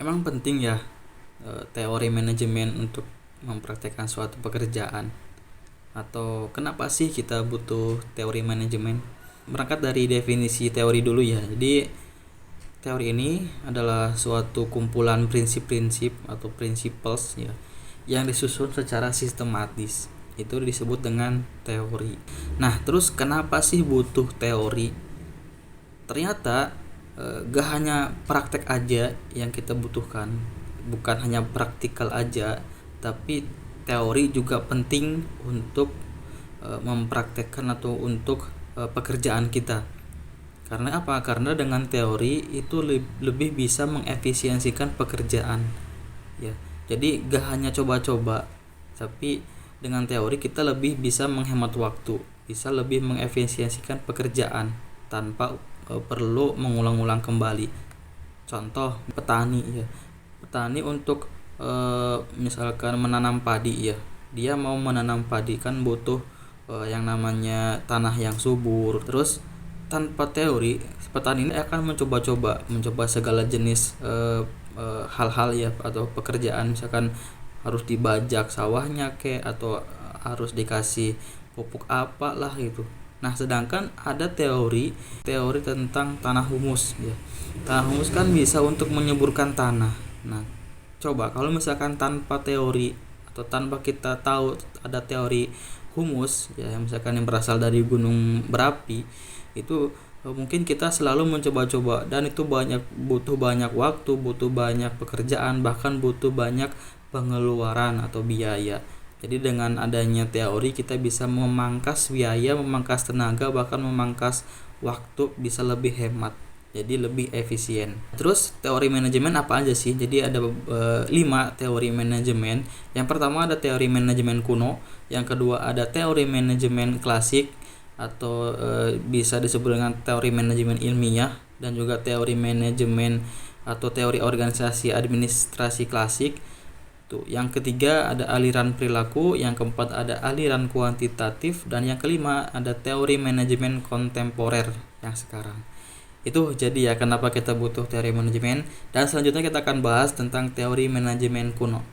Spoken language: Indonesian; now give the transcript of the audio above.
Emang penting ya teori manajemen untuk mempraktekkan suatu pekerjaan? Atau kenapa sih kita butuh teori manajemen? Berangkat dari definisi teori dulu ya. Jadi teori ini adalah suatu kumpulan prinsip-prinsip atau principles ya yang disusun secara sistematis. Itu disebut dengan teori. Nah, terus kenapa sih butuh teori? Ternyata gak hanya praktek aja yang kita butuhkan, bukan hanya praktikal aja, tapi teori juga penting untuk mempraktekkan atau untuk pekerjaan kita. Karena apa? Karena dengan teori itu lebih bisa mengefisiensikan pekerjaan. Ya, jadi gak hanya coba-coba, tapi dengan teori kita lebih bisa menghemat waktu, bisa lebih mengefisiensikan pekerjaan tanpa perlu mengulang-ulang kembali. Contoh petani ya, petani untuk misalkan menanam padi ya, dia mau menanam padi kan butuh yang namanya tanah yang subur. Terus tanpa teori, petani ini akan mencoba segala jenis hal-hal ya atau pekerjaan, misalkan harus dibajak sawahnya atau harus dikasih pupuk apa lah gitu. Nah, sedangkan ada teori tentang tanah humus ya. Tanah humus kan bisa untuk menyuburkan tanah. Nah, coba kalau misalkan tanpa teori atau tanpa kita tahu ada teori humus ya, misalkan yang berasal dari gunung berapi, itu mungkin kita selalu mencoba-coba, dan itu butuh banyak waktu, butuh banyak pekerjaan, bahkan butuh banyak pengeluaran atau biaya. Jadi dengan adanya teori kita bisa memangkas biaya, memangkas tenaga, bahkan memangkas waktu, bisa lebih hemat. Jadi lebih efisien. Terus teori manajemen apa aja sih? Jadi ada 5 teori manajemen. Yang pertama ada teori manajemen kuno, yang kedua ada teori manajemen klasik atau bisa disebut dengan teori manajemen ilmiah, dan juga teori manajemen atau teori organisasi administrasi klasik. Tuh, yang ketiga ada aliran perilaku, yang keempat ada aliran kuantitatif, dan yang kelima ada teori manajemen kontemporer yang sekarang. Itu jadi ya kenapa kita butuh teori manajemen. Dan selanjutnya kita akan bahas tentang teori manajemen kuno.